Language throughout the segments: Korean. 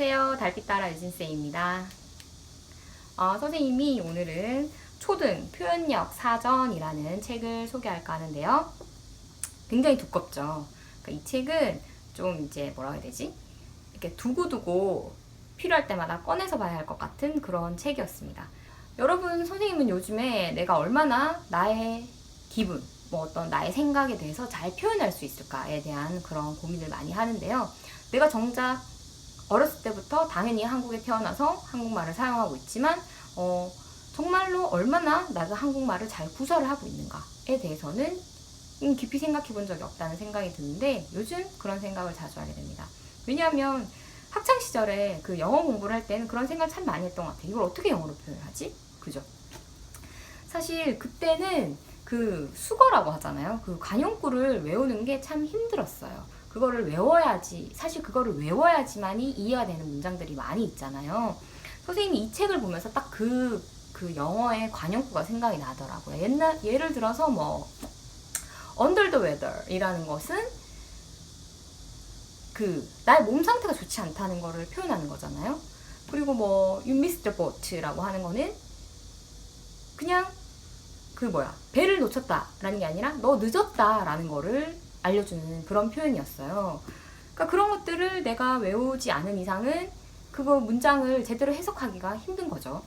안녕하세요. 달빛따라 유진쌤입니다. 선생님이 오늘은 초등 표현력 사전이라는 책을 소개할까 하는데요. 굉장히 두껍죠. 그러니까 이 책은 좀 이제 뭐라고 해야 되지? 이렇게 두고두고 필요할 때마다 꺼내서 봐야 할 것 같은 그런 책이었습니다. 여러분, 선생님은 요즘에 내가 얼마나 나의 기분, 뭐 어떤 나의 생각에 대해서 잘 표현할 수 있을까에 대한 그런 고민을 많이 하는데요. 내가 정작 어렸을 때부터 당연히 한국에 태어나서 한국말을 사용하고 있지만 정말로 얼마나 나도 한국말을 잘 구사를 하고 있는가에 대해서는 깊이 생각해 본 적이 없다는 생각이 드는데 요즘 그런 생각을 자주 하게 됩니다. 왜냐하면 학창시절에 그 영어 공부를 할 때는 그런 생각을 참 많이 했던 것 같아요. 이걸 어떻게 영어로 표현하지? 그죠? 사실 그때는 그 수거라고 하잖아요. 그 관용구를 외우는 게 참 힘들었어요. 그거를 외워야지, 사실 그거를 외워야지만이 이해가 되는 문장들이 많이 있잖아요. 선생님이 이 책을 보면서 딱 그 영어의 관용구가 생각이 나더라고요. 예를 들어서 뭐 under the weather 이라는 것은 나의 몸 상태가 좋지 않다는 거를 표현하는 거잖아요. 그리고 뭐 you missed the boat라고 하는 거는 그냥 배를 놓쳤다 라는 게 아니라 너 늦었다 라는 거를 알려주는 그런 표현이었어요. 그러니까 그런 것들을 내가 외우지 않은 이상은 그거 문장을 제대로 해석하기가 힘든 거죠.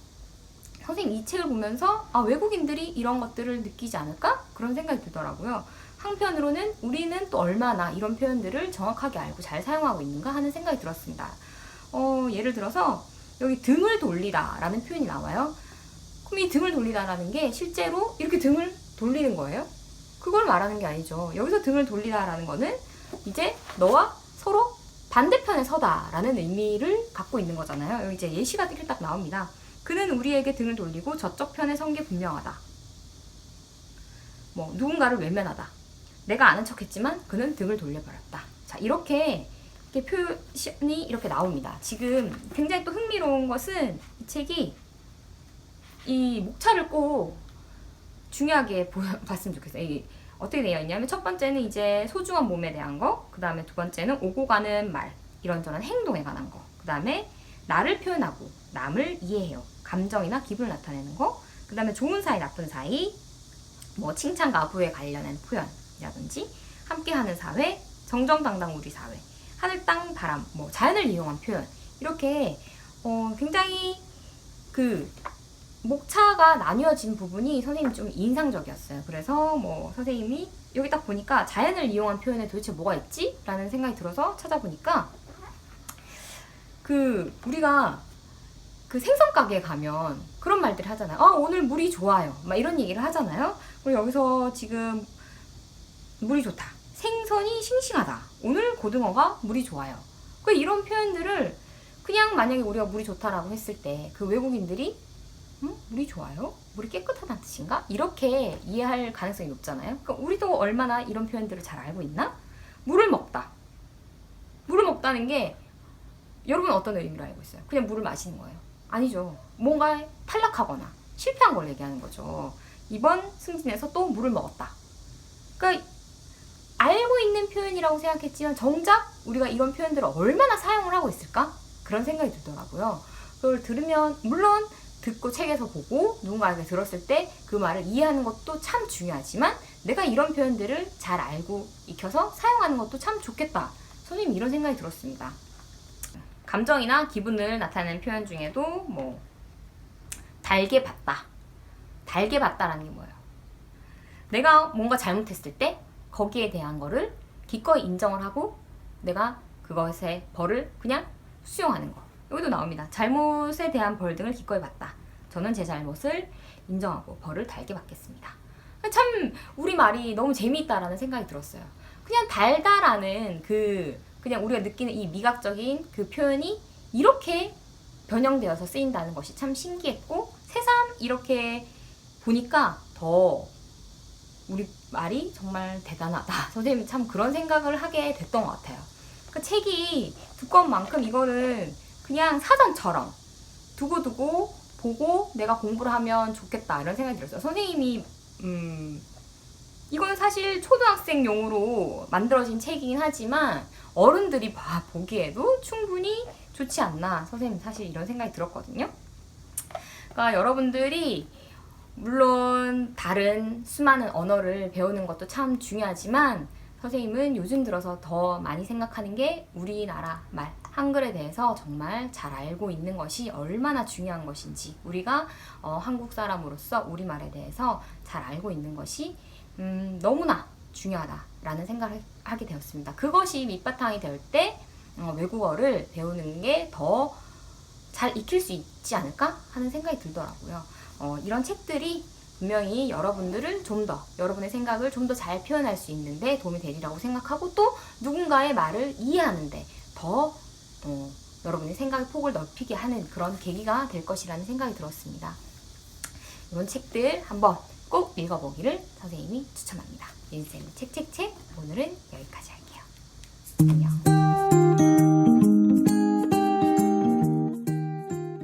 선생님 이 책을 보면서 외국인들이 이런 것들을 느끼지 않을까? 그런 생각이 들더라고요. 한편으로는 우리는 또 얼마나 이런 표현들을 정확하게 알고 잘 사용하고 있는가 하는 생각이 들었습니다. 예를 들어서 여기 등을 돌리다 라는 표현이 나와요. 그럼 이 등을 돌리다라는 게 실제로 이렇게 등을 돌리는 거예요? 그걸 말하는 게 아니죠. 여기서 등을 돌리다라는 거는 이제 너와 서로 반대편에 서다라는 의미를 갖고 있는 거잖아요. 여기 이제 예시가 딱 나옵니다. 그는 우리에게 등을 돌리고 저쪽 편에 선 게 분명하다. 뭐 누군가를 외면하다. 내가 아는 척했지만 그는 등을 돌려버렸다. 자, 이렇게 표현이 이렇게 나옵니다. 지금 굉장히 또 흥미로운 것은 이 책이 이 목차를 꼭 중요하게 봤으면 좋겠어요. 어떻게 되어 있냐면 첫 번째는 이제 소중한 몸에 대한 거, 그 다음에 두 번째는 오고 가는 말, 이런저런 행동에 관한 거, 그 다음에 나를 표현하고 남을 이해해요. 감정이나 기분을 나타내는 거, 그 다음에 좋은 사이, 나쁜 사이, 뭐 칭찬 가부에 관련한 표현이라든지 함께하는 사회, 정정당당 우리 사회, 하늘, 땅, 바람, 뭐 자연을 이용한 표현, 이렇게 굉장히 목차가 나뉘어진 부분이 선생님 좀 인상적이었어요. 그래서 뭐 선생님이 여기 딱 보니까 자연을 이용한 표현에 도대체 뭐가 있지? 라는 생각이 들어서 찾아보니까 우리가 생선 가게에 가면 그런 말들 하잖아요. 오늘 물이 좋아요. 막 이런 얘기를 하잖아요. 그리고 여기서 지금 물이 좋다. 생선이 싱싱하다. 오늘 고등어가 물이 좋아요. 이런 표현들을 그냥 만약에 우리가 물이 좋다라고 했을 때 그 외국인들이 물이 좋아요? 물이 깨끗하다는 뜻인가? 이렇게 이해할 가능성이 높잖아요. 그러니까 우리도 얼마나 이런 표현들을 잘 알고 있나? 물을 먹다. 물을 먹다는 게 여러분은 어떤 의미로 알고 있어요? 그냥 물을 마시는 거예요? 아니죠. 뭔가 탈락하거나 실패한 걸 얘기하는 거죠. 이번 승진에서 또 물을 먹었다. 그러니까 알고 있는 표현이라고 생각했지만 정작 우리가 이런 표현들을 얼마나 사용을 하고 있을까? 그런 생각이 들더라고요. 그걸 들으면 물론 듣고 책에서 보고 누군가에게 들었을 때 그 말을 이해하는 것도 참 중요하지만 내가 이런 표현들을 잘 알고 익혀서 사용하는 것도 참 좋겠다. 선생님 이런 생각이 들었습니다. 감정이나 기분을 나타내는 표현 중에도 뭐 달게 봤다. 달게 봤다라는 게 뭐예요? 내가 뭔가 잘못했을 때 거기에 대한 거를 기꺼이 인정을 하고 내가 그것의 벌을 그냥 수용하는 거. 여기도 나옵니다. 잘못에 대한 벌 등을 기꺼이 받다. 저는 제 잘못을 인정하고 벌을 달게 받겠습니다. 참 우리 말이 너무 재미있다라는 생각이 들었어요. 그냥 달다라는 그냥 우리가 느끼는 이 미각적인 그 표현이 이렇게 변형되어서 쓰인다는 것이 참 신기했고 새삼 이렇게 보니까 더 우리 말이 정말 대단하다. 선생님이 참 그런 생각을 하게 됐던 것 같아요. 그 책이 두꺼운 만큼 이거는 그냥 사전처럼 두고두고 보고 내가 공부를 하면 좋겠다 이런 생각이 들었어요. 선생님이 이건 사실 초등학생용으로 만들어진 책이긴 하지만 어른들이 보기에도 충분히 좋지 않나, 선생님 사실 이런 생각이 들었거든요. 그러니까 여러분들이 물론 다른 수많은 언어를 배우는 것도 참 중요하지만 선생님은 요즘 들어서 더 많이 생각하는 게 우리나라 말, 한글에 대해서 정말 잘 알고 있는 것이 얼마나 중요한 것인지, 우리가 한국 사람으로서 우리말에 대해서 잘 알고 있는 것이 너무나 중요하다라는 생각을 하게 되었습니다. 그것이 밑바탕이 될 때 외국어를 배우는 게 더 잘 익힐 수 있지 않을까 하는 생각이 들더라고요. 이런 책들이 분명히 여러분들을 좀 더, 여러분의 생각을 좀 더 잘 표현할 수 있는데 도움이 되리라고 생각하고, 또 누군가의 말을 이해하는데 더 여러분의 생각의 폭을 넓히게 하는 그런 계기가 될 것이라는 생각이 들었습니다. 이런 책들 한번 꼭 읽어보기를 선생님이 추천합니다. 윤쌤의 책책책, 오늘은